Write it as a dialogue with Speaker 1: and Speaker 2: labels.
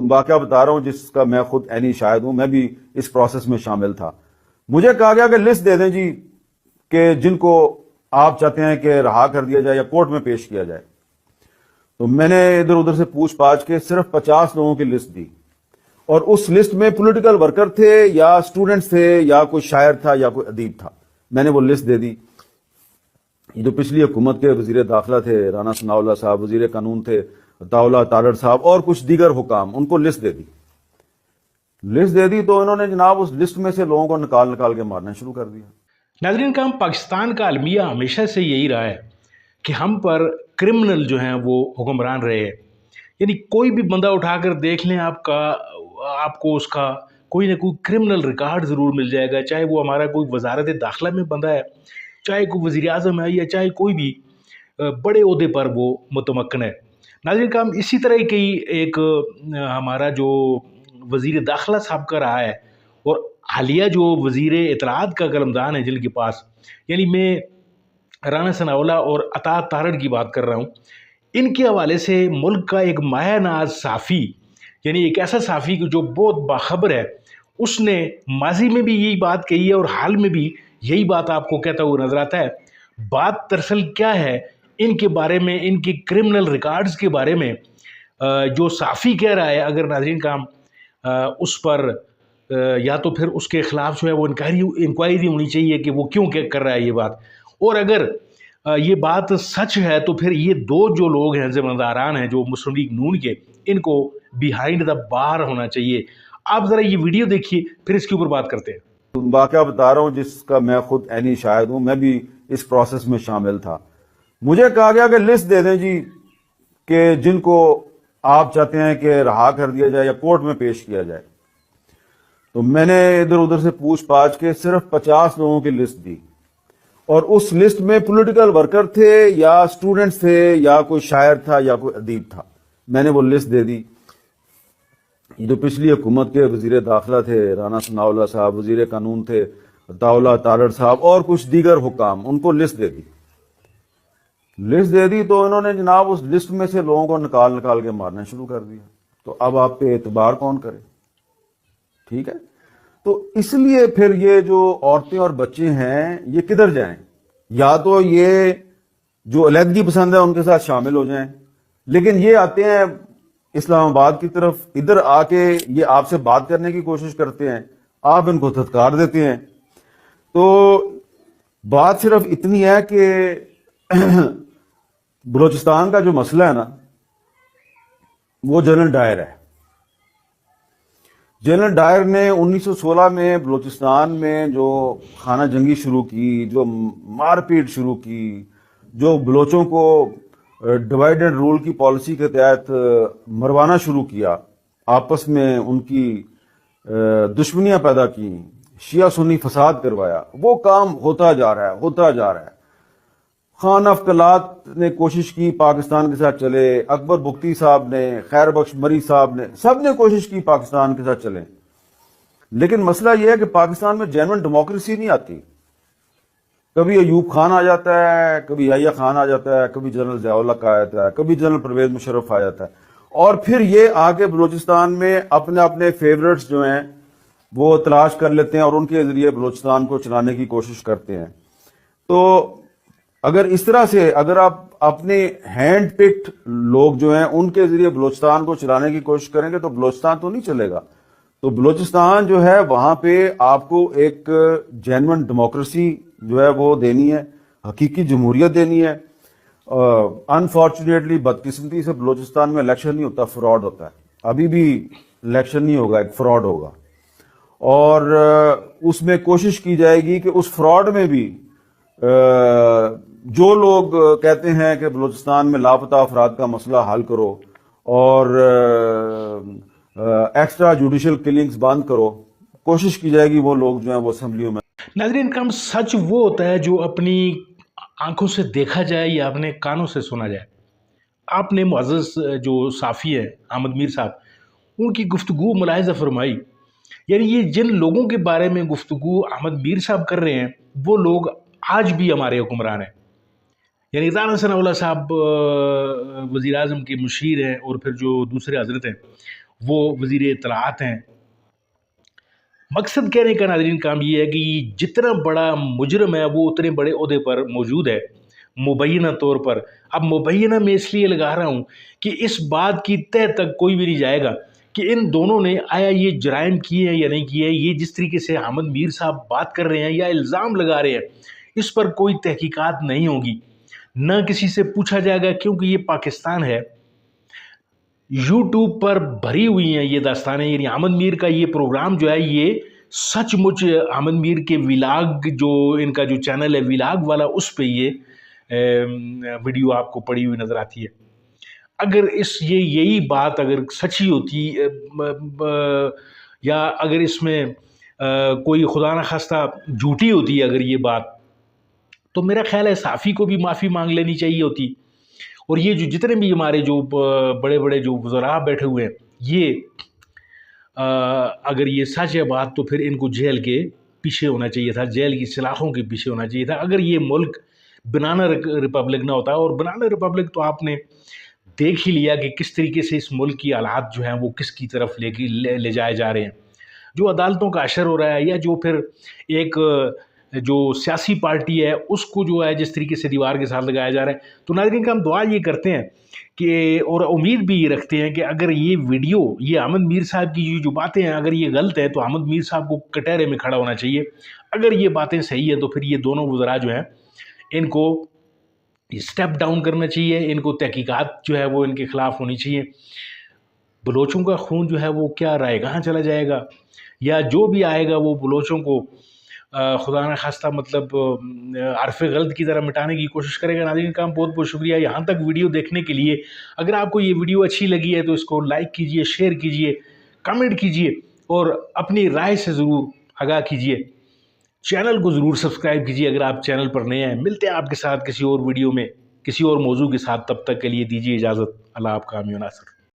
Speaker 1: واقعہ بتا رہا ہوں جس کا میں خود عینی شاہد ہوں، میں بھی اس پروسیس میں شامل تھا۔ مجھے کہا گیا کہ لسٹ دے دیں جی کہ جن کو آپ چاہتے ہیں کہ رہا کر دیا جائے یا کورٹ میں پیش کیا جائے۔ تو میں نے ادھر ادھر سے پوچھ پاچھ کے صرف 50 لوگوں کی لسٹ دی، اور اس لسٹ میں پولیٹیکل ورکر تھے یا اسٹوڈنٹس تھے یا کوئی شاعر تھا یا کوئی ادیب تھا۔ میں نے وہ لسٹ دے دی۔ یہ جو پچھلی حکومت کے وزیر داخلہ تھے رانا ثناء اللہ صاحب، وزیر قانون تھے عطاء اللہ تارڑ صاحب، اور کچھ دیگر حکام، ان کو لسٹ دے دی۔ تو انہوں نے جناب اس لسٹ میں سے لوگوں کو نکال کے مارنا شروع کر دیا۔
Speaker 2: ناظرین کرام، پاکستان کا المیہ ہمیشہ سے یہی رہا ہے کہ ہم پر کرمنل جو ہیں وہ حکمران رہے ہیں۔ یعنی کوئی بھی بندہ اٹھا کر دیکھ لیں، آپ کو اس کا کوئی نہ کوئی کرمنل ریکارڈ ضرور مل جائے گا، چاہے وہ ہمارا کوئی وزارت داخلہ میں بندہ ہے، چاہے کوئی وزیر اعظم ہے، یا چاہے کوئی بھی بڑے عہدے پر وہ متمکن ہے۔ ناظرین کرام، اسی طرح کی ایک ہمارا جو وزیر داخلہ صاحب کا رہا ہے، اور حالیہ جو وزیر اطلاعات کا قلمدان ہے جن کے پاس، یعنی میں رانا ثناء اللہ اور عطاء تارڑ کی بات کر رہا ہوں، ان کے حوالے سے ملک کا ایک مایہ ناز صحافی، یعنی ایک ایسا صحافی جو بہت باخبر ہے، اس نے ماضی میں بھی یہی بات کہی ہے اور حال میں بھی یہی بات آپ کو کہتا ہوا نظر آتا ہے۔ بات دراصل کیا ہے ان کے بارے میں، ان کے کرمنل ریکارڈز کے بارے میں جو صحافی کہہ رہا ہے، اگر ناظرین کام اس پر یا تو پھر اس کے خلاف جو ہے وہ انکوائری ہونی چاہیے کہ وہ کیوں کر رہا ہے یہ بات، اور اگر یہ بات سچ ہے تو پھر یہ دو جو لوگ ہیں ذمہ داران ہیں جو مسلم لیگ نون کے، ان کو بیہائنڈ دا بار ہونا چاہیے۔ آپ ذرا یہ ویڈیو دیکھیے، پھر اس کے اوپر بات کرتے ہیں۔
Speaker 1: واقعہ بتا رہا ہوں جس کا میں خود عینی شاہد ہوں، میں بھی اس پروسیس میں شامل تھا۔ مجھے کہا گیا کہ لسٹ دے دیں جی کہ جن کو آپ چاہتے ہیں کہ رہا کر دیا جائے یا کورٹ میں پیش کیا جائے۔ تو میں نے ادھر ادھر سے پوچھ پاچھ کے صرف 50 لوگوں کی لسٹ دی، اور اس لسٹ میں پولیٹیکل ورکر تھے یا اسٹوڈنٹس تھے یا کوئی شاعر تھا یا کوئی ادیب تھا۔ میں نے وہ لسٹ دے دی۔ یہ جو پچھلی حکومت کے وزیر داخلہ تھے رانا ثناء اللہ صاحب، وزیر قانون تھے عطاء اللہ تارڑ صاحب، اور کچھ دیگر حکام، ان کو لسٹ دے دی تو انہوں نے جناب اس لسٹ میں سے لوگوں کو نکال کے مارنا شروع کر دیا۔ تو اب آپ پہ اعتبار کون کرے؟ ٹھیک ہے، تو اس لیے پھر یہ جو عورتیں اور بچے ہیں یہ کدھر جائیں؟ یا تو یہ جو علیحدگی پسند ہے ان کے ساتھ شامل ہو جائیں، لیکن یہ آتے ہیں اسلام آباد کی طرف، ادھر آ کے یہ آپ سے بات کرنے کی کوشش کرتے ہیں، آپ ان کو دھتکار دیتے ہیں۔ تو بات صرف اتنی ہے کہ بلوچستان کا جو مسئلہ ہے نا، وہ جنرل ڈائر ہے۔ جنرل ڈائر نے 1916 میں بلوچستان میں جو خانہ جنگی شروع کی، جو مار پیٹ شروع کی، جو بلوچوں کو ڈیوائڈ اینڈ رول کی پالیسی کے تحت مروانا شروع کیا، آپس میں ان کی دشمنیاں پیدا کی، شیعہ سنی فساد کروایا، وہ کام ہوتا جا رہا ہے۔ خان افقلات نے کوشش کی پاکستان کے ساتھ چلے، اکبر بگٹی صاحب نے، خیر بخش مری صاحب نے، سب نے کوشش کی پاکستان کے ساتھ چلیں، لیکن مسئلہ یہ ہے کہ پاکستان میں جینوئن ڈیموکریسی نہیں آتی۔ کبھی ایوب خان آ جاتا ہے، کبھی یحییٰ خان آ جاتا ہے، کبھی جنرل ضیاء الحق آ جاتا ہے، کبھی جنرل پرویز مشرف آ جاتا ہے، اور پھر یہ آگے بلوچستان میں اپنے فیورٹس جو ہیں وہ تلاش کر لیتے ہیں اور ان کے ذریعے بلوچستان کو چلانے کی کوشش کرتے ہیں۔ تو اگر اس طرح سے اگر آپ اپنے ہینڈ پکڈ لوگ جو ہیں ان کے ذریعے بلوچستان کو چلانے کی کوشش کریں گے تو بلوچستان تو نہیں چلے گا۔ تو بلوچستان جو ہے وہاں پہ آپ کو ایک جینوئن ڈیموکریسی جو ہے وہ دینی ہے، حقیقی جمہوریت دینی ہے۔ انفارچونیٹلی بدقسمتی سے بلوچستان میں الیکشن نہیں ہوتا، فراڈ ہوتا ہے۔ ابھی بھی الیکشن نہیں ہوگا، ایک فراڈ ہوگا، اور اس میں کوشش کی جائے گی کہ اس فراڈ میں بھی جو لوگ کہتے ہیں کہ بلوچستان میں لاپتہ افراد کا مسئلہ حل کرو اور ایکسٹرا جوڈیشل کلنگز بند کرو، کوشش کی جائے گی وہ لوگ جو ہیں وہ اسمبلیوں میں۔
Speaker 2: ناظرین کرام، سچ وہ ہوتا ہے جو اپنی آنکھوں سے دیکھا جائے یا اپنے کانوں سے سنا جائے۔ آپ نے معزز جو صحافی ہیں احمد میر صاحب، ان کی گفتگو ملاحظہ فرمائی، یعنی یہ جن لوگوں کے بارے میں گفتگو احمد میر صاحب کر رہے ہیں وہ لوگ آج بھی ہمارے حکمران ہیں۔ یعنی رانا ثناء اللہ صاحب وزیر اعظم کے مشیر ہیں، اور پھر جو دوسرے حضرت ہیں وہ وزیر اطلاعات ہیں۔ مقصد کہنے کا ناظرین کام یہ ہے کہ جتنا بڑا مجرم ہے وہ اتنے بڑے عہدے پر موجود ہے مبینہ طور پر۔ اب مبینہ میں اس لیے لگا رہا ہوں کہ اس بات کی تہ تک کوئی بھی نہیں جائے گا کہ ان دونوں نے آیا یہ جرائم کیے ہیں یا نہیں کیے ہیں۔ یہ جس طریقے سے احمد میر صاحب بات کر رہے ہیں یا الزام لگا رہے ہیں، اس پر کوئی تحقیقات نہیں ہوگی، نہ کسی سے پوچھا جائے گا، کیونکہ یہ پاکستان ہے۔ یوٹیوب پر بھری ہوئی ہیں یہ داستانیں، یعنی احمد میر کا یہ پروگرام جو ہے یہ سچ مچ احمد میر کے ویلاگ، جو ان کا جو چینل ہے ویلاگ والا، اس پہ یہ ویڈیو آپ کو پڑی ہوئی نظر آتی ہے۔ اگر یہی بات اگر سچی ہوتی یا اگر اس میں کوئی خدا نخواستہ جھوٹی ہوتی ہے اگر یہ بات، تو میرا خیال ہے صحافی کو بھی معافی مانگ لینی چاہیے ہوتی، اور یہ جو جتنے بھی ہمارے جو بڑے بڑے جو وزراء بیٹھے ہوئے ہیں، یہ اگر یہ سچ ہے بات تو پھر ان کو جیل کے پیچھے ہونا چاہیے تھا، جیل کی سلاخوں کے پیچھے ہونا چاہیے تھا۔ اگر یہ ملک بنانا ریپبلک نہ ہوتا، اور بنانا ریپبلک تو آپ نے دیکھ ہی لیا کہ کس طریقے سے اس ملک کی حالات جو ہیں وہ کس کی طرف لے جائے جا رہے ہیں، جو عدالتوں کا اشر ہو رہا ہے، یا جو پھر ایک جو سیاسی پارٹی ہے اس کو جو ہے جس طریقے سے دیوار کے ساتھ لگایا جا رہا ہے۔ تو ناظرین کا ہم دعا یہ کرتے ہیں کہ، اور امید بھی یہ رکھتے ہیں کہ اگر یہ ویڈیو، یہ احمد میر صاحب کی جو باتیں ہیں اگر یہ غلط ہے تو احمد میر صاحب کو کٹہرے میں کھڑا ہونا چاہیے۔ اگر یہ باتیں صحیح ہیں تو پھر یہ دونوں وزراء جو ہیں ان کو اسٹیپ ڈاؤن کرنا چاہیے، ان کو تحقیقات جو ہے وہ ان کے خلاف ہونی چاہیے۔ بلوچوں کا خون جو ہے وہ کیا رائے کہاں چلا جائے گا، یا جو بھی آئے گا وہ بلوچوں کو خدا نخواستہ مطلب عرف غلط کی طرح مٹانے کی کوشش کرے گا۔ ناظرین کا بہت بہت شکریہ یہاں تک ویڈیو دیکھنے کے لیے۔ اگر آپ کو یہ ویڈیو اچھی لگی ہے تو اس کو لائک کیجئے، شیئر کیجئے، کمنٹ کیجئے، اور اپنی رائے سے ضرور آگاہ کیجئے۔ چینل کو ضرور سبسکرائب کیجئے اگر آپ چینل پر نئے ہیں۔ ملتے ہیں آپ کے ساتھ کسی اور ویڈیو میں کسی اور موضوع کے ساتھ، تب تک کے لیے دیجیے اجازت۔ اللہ آپ کا حامی و ناصر۔